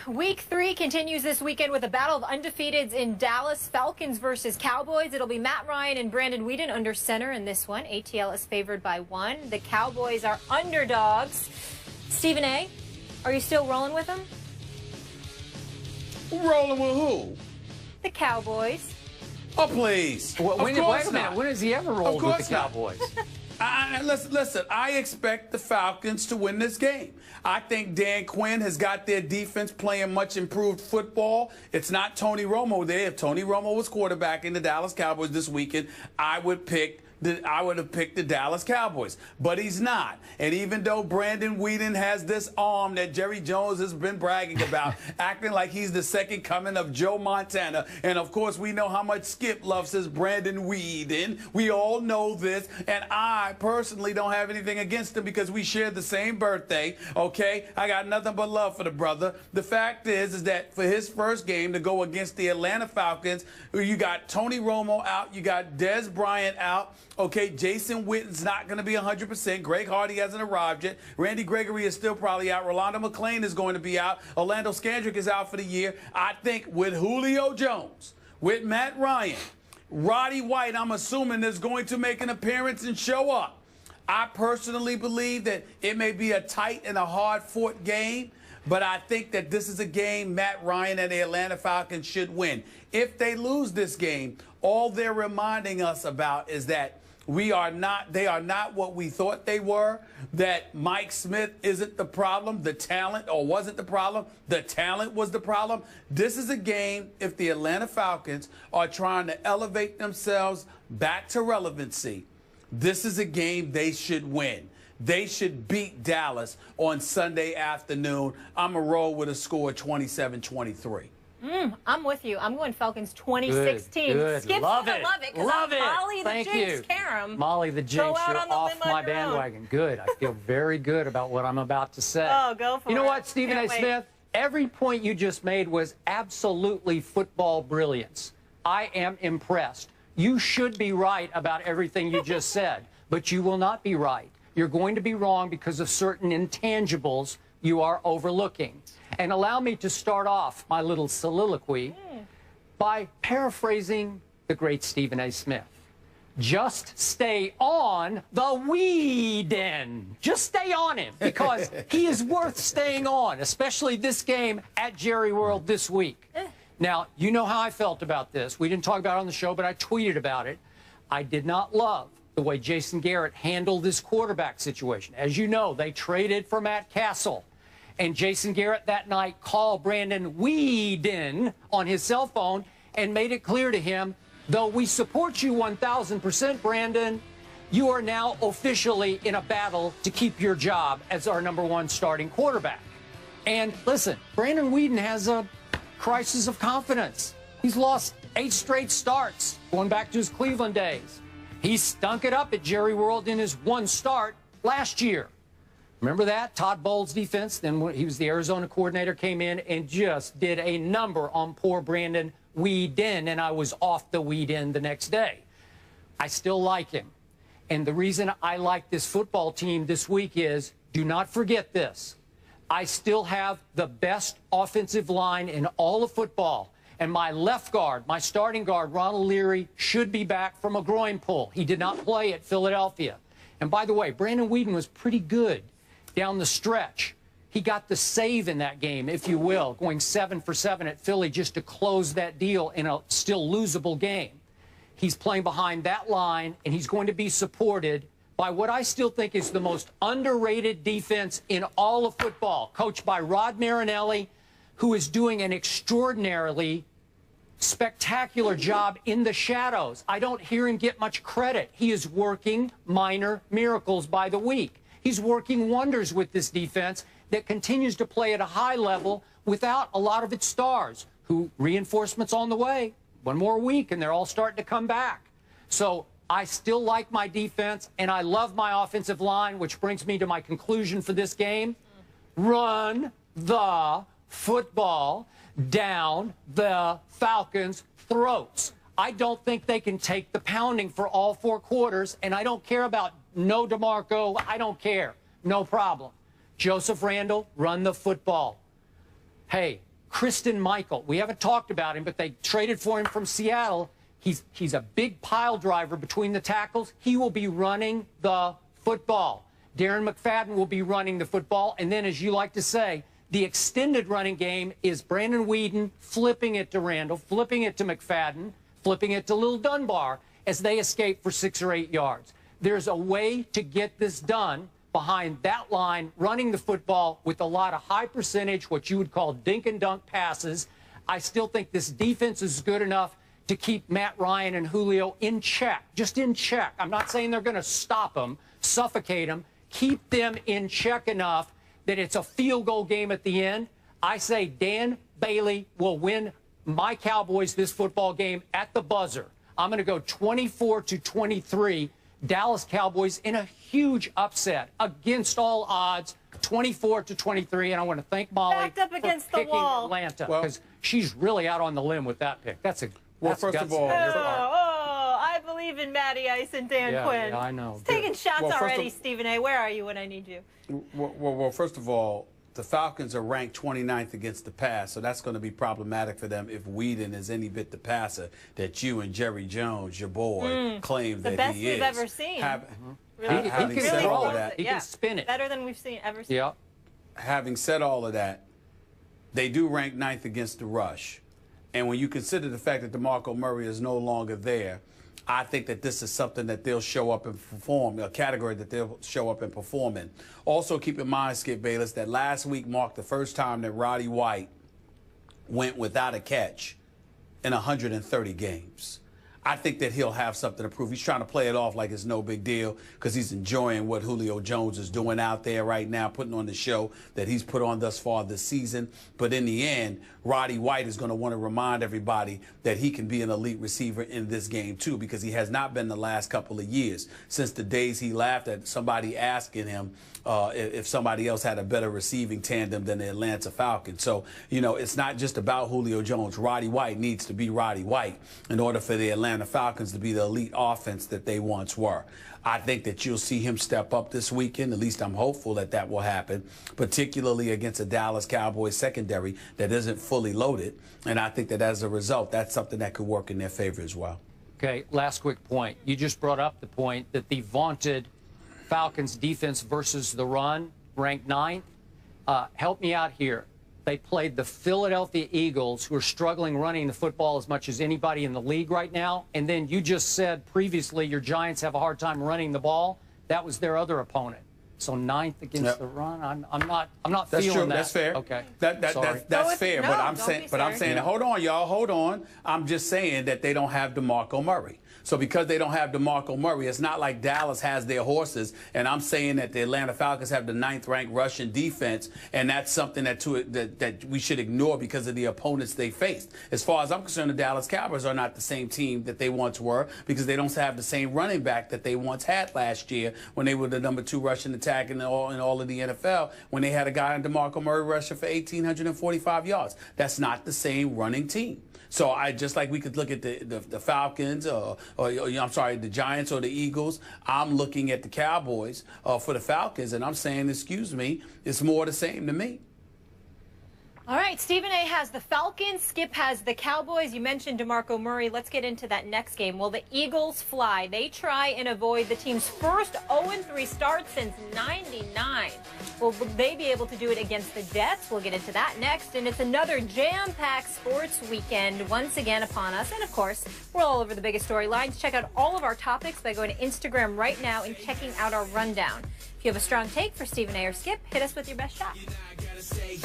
Week 3 continues this weekend with a battle of undefeateds in Dallas. Falcons versus Cowboys. It'll be Matt Ryan and Brandon Weeden under center in this one. ATL is favored by 1. The Cowboys are underdogs. Stephen A., are you still rolling with them? Rolling with who? The Cowboys. Oh, please. Well, wait a minute. Not. When has he ever rolled with the Cowboys? Listen, I expect the Falcons to win this game. I think Dan Quinn has got their defense playing much improved football. It's not Tony Romo there. If Tony Romo was quarterbacking the Dallas Cowboys this weekend, I would have picked the Dallas Cowboys, but he's not. And even though Brandon Weeden has this arm that Jerry Jones has been bragging about, acting like he's the second coming of Joe Montana, and of course we know how much Skip loves his Brandon Weeden. We all know this, and I personally don't have anything against him because we share the same birthday, okay? I got nothing but love for the brother. The fact is that for his first game to go against the Atlanta Falcons, you got Tony Romo out, you got Dez Bryant out, okay, Jason Witten's not going to be 100%. Greg Hardy hasn't arrived yet. Randy Gregory is still probably out. Rolando McClain is going to be out. Orlando Scandrick is out for the year. I think with Julio Jones, with Matt Ryan, Roddy White, I'm assuming, is going to make an appearance and show up. I personally believe that it may be a tight and a hard-fought game, but I think that this is a game Matt Ryan and the Atlanta Falcons should win. If they lose this game, all they're reminding us about is that they are not what we thought they were, that Mike Smith isn't the problem, the talent, or wasn't the problem, the talent was the problem. This is a game, if the Atlanta Falcons are trying to elevate themselves back to relevancy, this is a game they should win. They should beat Dallas on Sunday afternoon. I'm going to roll with a score of 27-23. I'm with you. I'm going Falcons 2016. Good. Skip's Love it. Love it. Love it. Molly the Thank Jinx, you. Karam. Molly the Jinx, you're off my bandwagon. Good. I feel very good about what I'm about to say. Oh, go for it. You know what, Stephen A. Can't wait. Smith? Every point you just made was absolutely football brilliance. I am impressed. You should be right about everything you just said, but you will not be right. You're going to be wrong because of certain intangibles you are overlooking. And allow me to start off my little soliloquy by paraphrasing the great Stephen A. Smith. Just stay on the Weeden. Just stay on him because he is worth staying on, especially this game at Jerry World this week. Now, you know how I felt about this. We didn't talk about it on the show, but I tweeted about it. I did not love the way Jason Garrett handled this quarterback situation. As you know, they traded for Matt Castle. And Jason Garrett that night called Brandon Weeden on his cell phone and made it clear to him, though we support you 1,000%, Brandon, you are now officially in a battle to keep your job as our #1 starting quarterback. And listen, Brandon Weeden has a crisis of confidence. He's lost 8 straight starts going back to his Cleveland days. He stunk it up at Jerry World in his 1 start last year. Remember that? Todd Bowles' defense, then when he was the Arizona coordinator, came in and just did a number on poor Brandon Weeden, and I was off the Weeden the next day. I still like him. And the reason I like this football team this week is, do not forget this, I still have the best offensive line in all of football. And my left guard, my starting guard, Ronald Leary, should be back from a groin pull. He did not play at Philadelphia. And by the way, Brandon Weeden was pretty good down the stretch. He got the save in that game, if you will, going 7 for 7 at Philly just to close that deal in a still losable game. He's playing behind that line, and he's going to be supported by what I still think is the most underrated defense in all of football, coached by Rod Marinelli, who is doing an extraordinarily spectacular job in the shadows. I don't hear him get much credit. He is working minor miracles by the week. He's working wonders with this defense that continues to play at a high level without a lot of its stars, who reinforcements on the way. 1 more week, and they're all starting to come back. So I still like my defense, and I love my offensive line, which brings me to my conclusion for this game. Run the football down the Falcons' throats. I don't think they can take the pounding for all 4 quarters, and I don't care about no DeMarco. I don't care. No problem. Joseph Randle, run the football. Hey, Kristen Michael. We haven't talked about him, but they traded for him from Seattle. He's a big pile driver between the tackles. He will be running the football. Darren McFadden will be running the football. And then, as you like to say, the extended running game is Brandon Weeden flipping it to Randall, flipping it to McFadden, flipping it to Lil Dunbar as they escape for 6 or 8 yards. There's a way to get this done behind that line, running the football with a lot of high percentage, what you would call dink and dunk passes. I still think this defense is good enough to keep Matt Ryan and Julio in check, just in check. I'm not saying they're going to stop them, suffocate them, keep them in check enough that it's a field goal game at the end. I say Dan Bailey will win my Cowboys this football game at the buzzer. I'm going to go 24-23. Dallas Cowboys in a huge upset against all odds, 24-23. And I want to thank Molly backed up against for the picking wall. Atlanta, because she's really out on the limb with that pick. That's first of all, I believe in Matty Ice and Dan Quinn. Yeah, I know. He's taking shots already, Stephen A. Where are you when I need you? Well, first of all, the Falcons are ranked 29th against the pass, so that's going to be problematic for them if Weeden is any bit the passer that you and Jerry Jones, your boy, claim that he is. The best we've ever seen. He can said throw all of it. that, He can spin it. Better than we've ever seen. Yeah. having said all of that, they do rank 9th against the rush. And when you consider the fact that DeMarco Murray is no longer there, I think that this is something that they'll show up and perform, a category that they'll show up and perform in. Also, keep in mind, Skip Bayless, that last week marked the first time that Roddy White went without a catch in 130 games. I think that he'll have something to prove. He's trying to play it off like it's no big deal because he's enjoying what Julio Jones is doing out there right now, putting on the show that he's put on thus far this season. But in the end, Roddy White is going to want to remind everybody that he can be an elite receiver in this game, too, because he has not been the last couple of years. Since the days he laughed at somebody asking him if somebody else had a better receiving tandem than the Atlanta Falcons. So, you know, it's not just about Julio Jones. Roddy White needs to be Roddy White in order for the Atlanta Falcons to be the elite offense that they once were. I think that you'll see him step up this weekend. At least I'm hopeful that that will happen, particularly against a Dallas Cowboys secondary that isn't fully loaded. And I think that as a result, that's something that could work in their favor as well. Okay, last quick point. You just brought up the point that the vaunted Falcons defense versus the run, ranked 9th. Help me out here. They played the Philadelphia Eagles, who are struggling running the football as much as anybody in the league right now. And then you just said previously your Giants have a hard time running the ball. That was their other opponent. So 9th against the run. I'm not That's feeling true. that. That's fair. Okay. That's fair. No, but I'm saying, hold on, y'all, hold on. I'm just saying that they don't have DeMarco Murray. So because they don't have DeMarco Murray, it's not like Dallas has their horses. And I'm saying that the Atlanta Falcons have the 9th-ranked rushing defense, and that's something that we should ignore because of the opponents they faced. As far as I'm concerned, the Dallas Cowboys are not the same team that they once were because they don't have the same running back that they once had last year when they were the number 2 rushing attack in all of the NFL, when they had a guy in DeMarco Murray rushing for 1,845 yards. That's not the same running team. So I just like we could look at the Falcons or I'm sorry, the Giants or the Eagles. I'm looking at the Cowboys for the Falcons, and I'm saying, excuse me, it's more the same to me. All right, Stephen A. has the Falcons. Skip has the Cowboys. You mentioned DeMarco Murray. Let's get into that next game. Will the Eagles fly? They try and avoid the team's first 0-3 start since '99. Will they be able to do it against the Jets? We'll get into that next. And it's another jam-packed sports weekend once again upon us. And, of course, we're all over the biggest storylines. Check out all of our topics by going to Instagram right now and checking out our rundown. If you have a strong take for Stephen A. or Skip, hit us with your best shot.